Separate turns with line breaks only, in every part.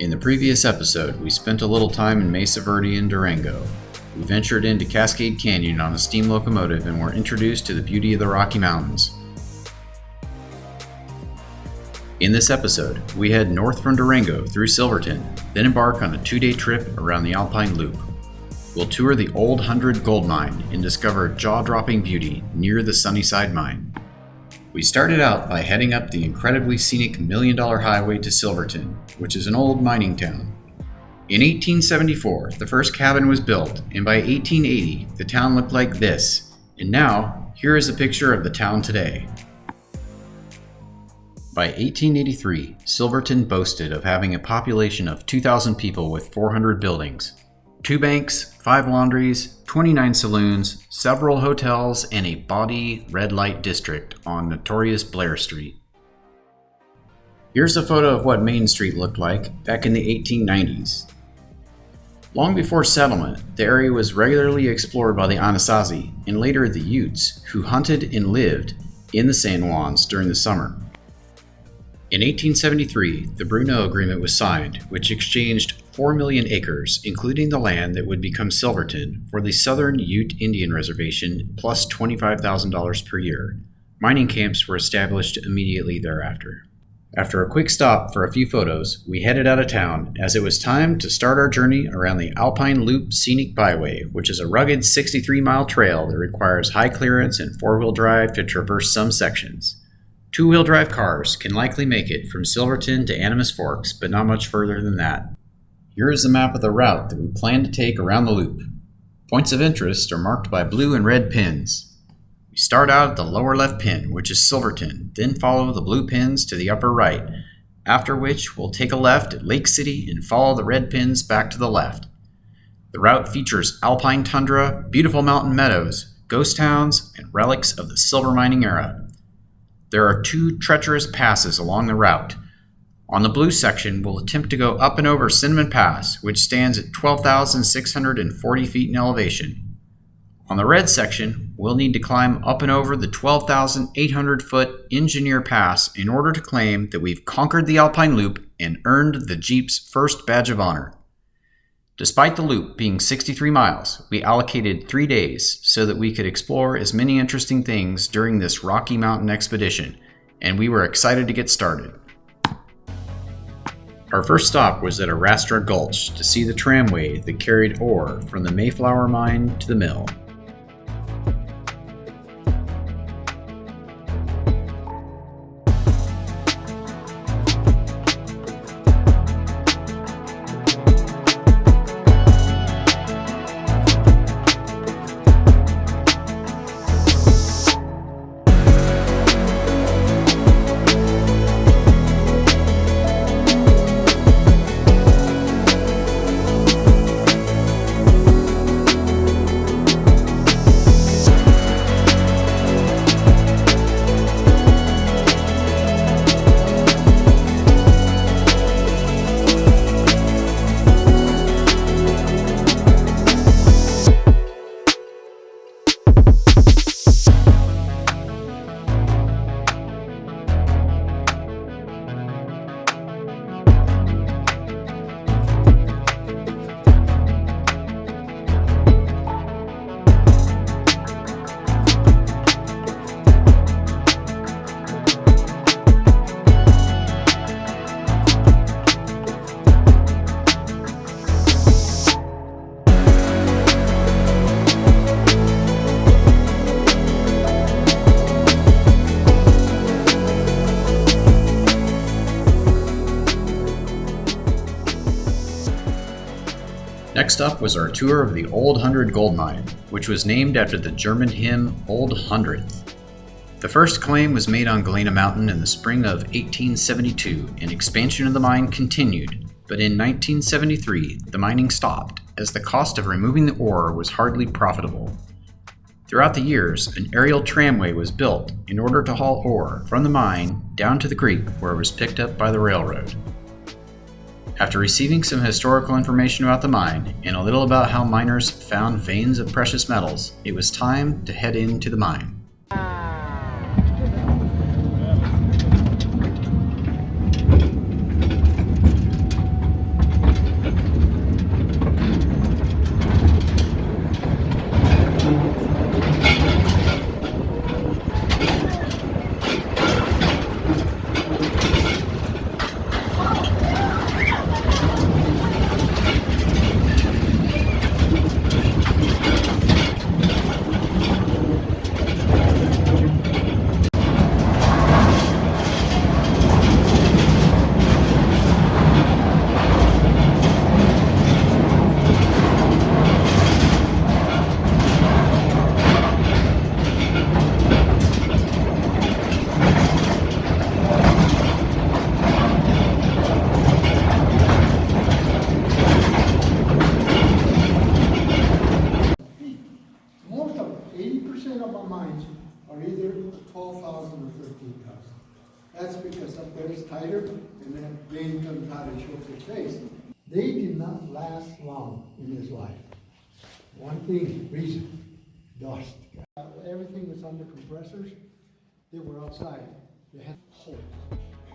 In the previous episode, we spent a little time in Mesa Verde and Durango. We ventured into Cascade Canyon on a steam locomotive and were introduced to the beauty of the Rocky Mountains. In this episode, we head north from Durango through Silverton, then embark on a 2-day trip around the Alpine Loop. We'll tour the Old 100 gold mine and discover jaw-dropping beauty near the Sunnyside mine. We started out by heading up the incredibly scenic $1 Million Highway to Silverton, which is an old mining town. In 1874, the first cabin was built, and by 1880, the town looked like this. And now, here is a picture of the town today. By 1883, Silverton boasted of having a population of 2,000 people with 400 buildings, 2 banks, 5 laundries, 29 saloons, several hotels, and a bawdy red light district on notorious Blair Street. Here's a photo of what Main Street looked like back in the 1890s. Long before settlement, the area was regularly explored by the Anasazi and later the Utes, who hunted and lived in the San Juans during the summer. In 1873, the Bruneau Agreement was signed, which exchanged 4 million acres, including the land that would become Silverton, for the Southern Ute Indian Reservation plus $25,000 per year. Mining camps were established immediately thereafter. After a quick stop for a few photos, we headed out of town as it was time to start our journey around the Alpine Loop Scenic Byway, which is a rugged 63-mile trail that requires high clearance and 4-wheel drive to traverse some sections. 2-wheel drive cars can likely make it from Silverton to Animas Forks, but not much further than that. Here is a map of the route that we plan to take around the loop. Points of interest are marked by blue and red pins. We start out at the lower left pin, which is Silverton, then follow the blue pins to the upper right, after which we'll take a left at Lake City and follow the red pins back to the left. The route features alpine tundra, beautiful mountain meadows, ghost towns, and relics of the silver mining era. There are 2 treacherous passes along the route. On the blue section, we'll attempt to go up and over Cinnamon Pass, which stands at 12,640 feet in elevation. On the red section, we'll need to climb up and over the 12,800-foot Engineer Pass in order to claim that we've conquered the Alpine Loop and earned the Jeep's first badge of honor. Despite the loop being 63 miles, we allocated 3 days so that we could explore as many interesting things during this Rocky Mountain expedition, and we were excited to get started. Our first stop was at Rasta Gulch to see the tramway that carried ore from the Mayflower mine to the mill. Next up was our tour of the Old 100 gold mine, which was named after the German hymn Old 100th. The first claim was made on Galena Mountain in the spring of 1872, and expansion of the mine continued, but in 1973 the mining stopped as the cost of removing the ore was hardly profitable. Throughout the years, an aerial tramway was built in order to haul ore from the mine down to the creek where it was picked up by the railroad. After receiving some historical information about the mine and a little about how miners found veins of precious metals, it was time to head into the mine.
That's because up there it's tighter, and then vein comes out and shows its face. They did not last long in his life. One thing, reason, dust. Everything was under compressors. They were outside. They had holes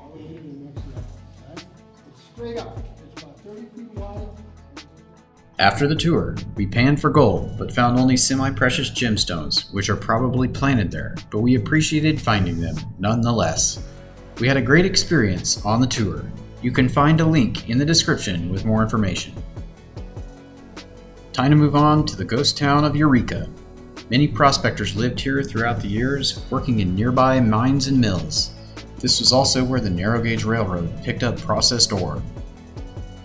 all the way to the next level. Right? It's straight up. It's about 30 feet wide.
After the tour, we panned for gold, but found only semi-precious gemstones, which are probably planted there, but we appreciated finding them nonetheless. We had a great experience on the tour. You can find a link in the description with more information. Time to move on to the ghost town of Eureka. Many prospectors lived here throughout the years, working in nearby mines and mills. This was also where the narrow gauge railroad picked up processed ore.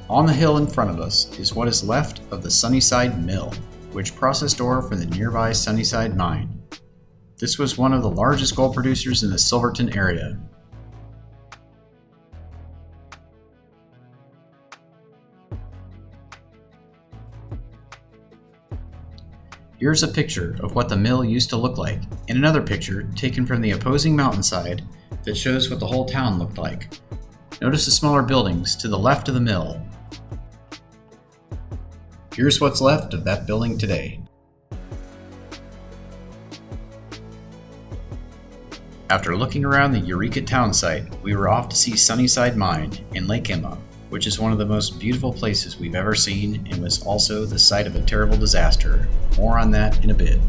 On the hill in front of us is what is left of the Sunnyside mill, which processed ore from the nearby Sunnyside mine. This was one of the largest gold producers in the Silverton area. Here's a picture of what the mill used to look like, and another picture taken from the opposing mountainside that shows what the whole town looked like. Notice the smaller buildings to the left of the mill. Here's what's left of that building today. After looking around the Eureka town site, we were off to see Sunnyside Mine in Lake Emma, which is one of the most beautiful places we've ever seen and was also the site of a terrible disaster. More on that in a bit.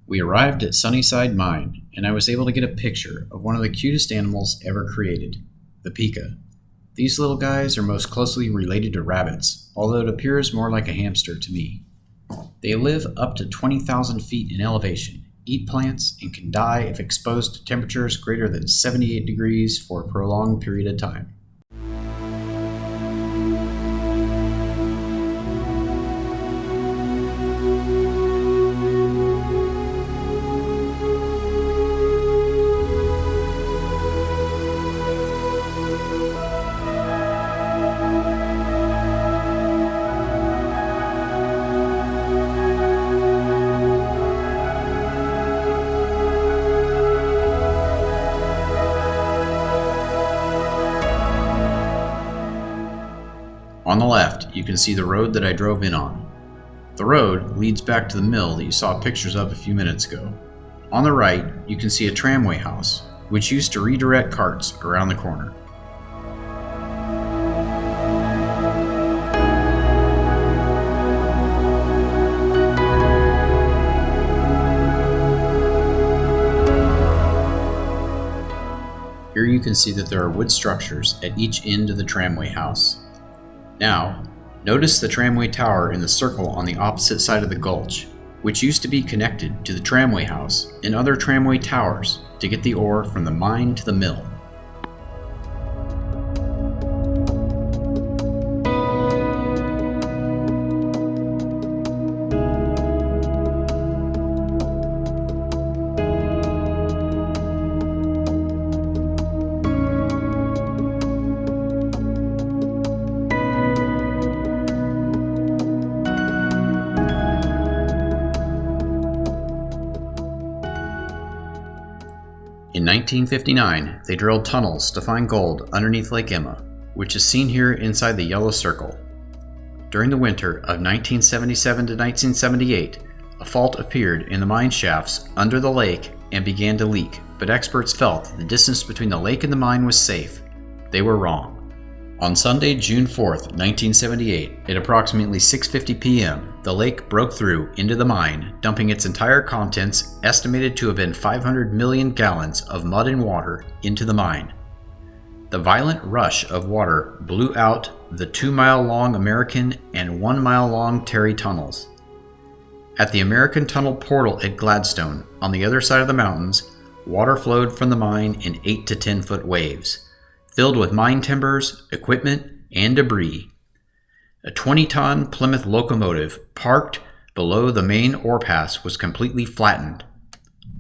We arrived at Sunnyside Mine, and I was able to get a picture of one of the cutest animals ever created, the pika. These little guys are most closely related to rabbits, although it appears more like a hamster to me. They live up to 20,000 feet in elevation, eat plants, and can die if exposed to temperatures greater than 78 degrees for a prolonged period of time. On the left, you can see the road that I drove in on. The road leads back to the mill that you saw pictures of a few minutes ago. On the right, you can see a tramway house, which used to redirect carts around the corner. Here you can see that there are wood structures at each end of the tramway house. Now, notice the tramway tower in the circle on the opposite side of the gulch, which used to be connected to the tramway house and other tramway towers to get the ore from the mine to the mill. In 1959, they drilled tunnels to find gold underneath Lake Emma, which is seen here inside the yellow circle. During the winter of 1977 to 1978, a fault appeared in the mine shafts under the lake and began to leak, but experts felt the distance between the lake and the mine was safe. They were wrong. On Sunday, June 4th, 1978, at approximately 6:50 p.m., the lake broke through into the mine, dumping its entire contents, estimated to have been 500 million gallons of mud and water, into the mine. The violent rush of water blew out the 2-mile-long American and 1-mile-long Terry tunnels. At the American Tunnel portal at Gladstone, on the other side of the mountains, Water flowed from the mine in 8 to 10 foot waves, filled with mine timbers, equipment, and debris. A 20-ton Plymouth locomotive parked below the main ore pass was completely flattened.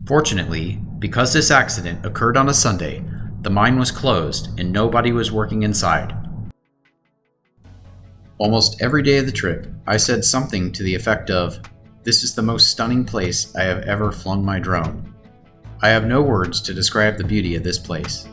Fortunately, because this accident occurred on a Sunday, the mine was closed and nobody was working inside. Almost every day of the trip, I said something to the effect of, "This is the most stunning place I have ever flown my drone." I have no words to describe the beauty of this place.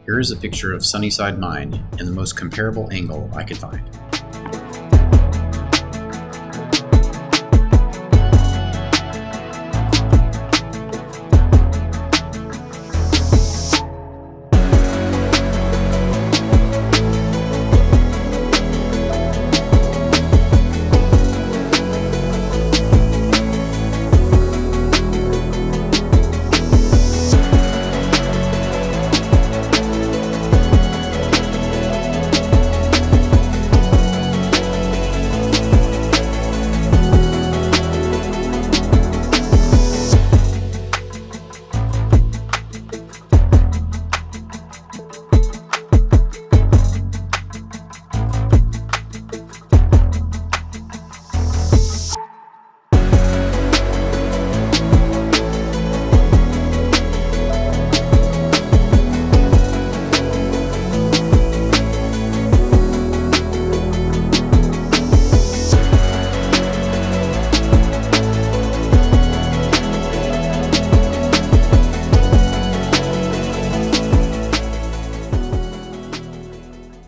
Here is a picture of Sunnyside Mine in the most comparable angle I could find.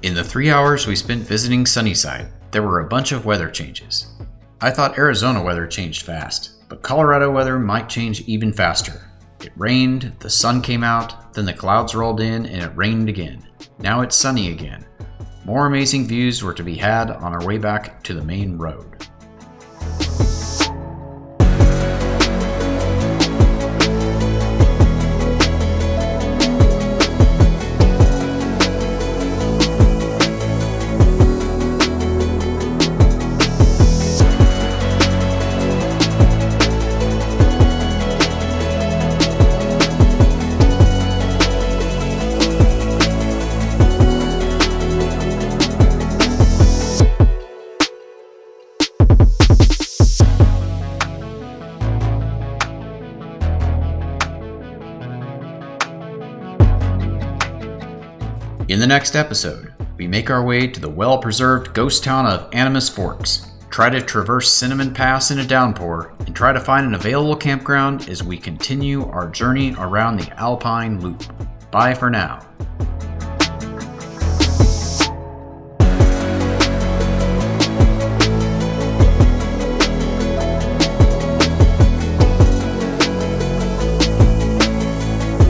In the 3 hours we spent visiting Sunnyside, there were a bunch of weather changes. I thought Arizona weather changed fast, but Colorado weather might change even faster. It rained, the sun came out, then the clouds rolled in and it rained again. Now it's sunny again. More amazing views were to be had on our way back to the main road. In the next episode, we make our way to the well-preserved ghost town of Animas Forks, try to traverse Cinnamon Pass in a downpour, and try to find an available campground as we continue our journey around the Alpine Loop. Bye for now.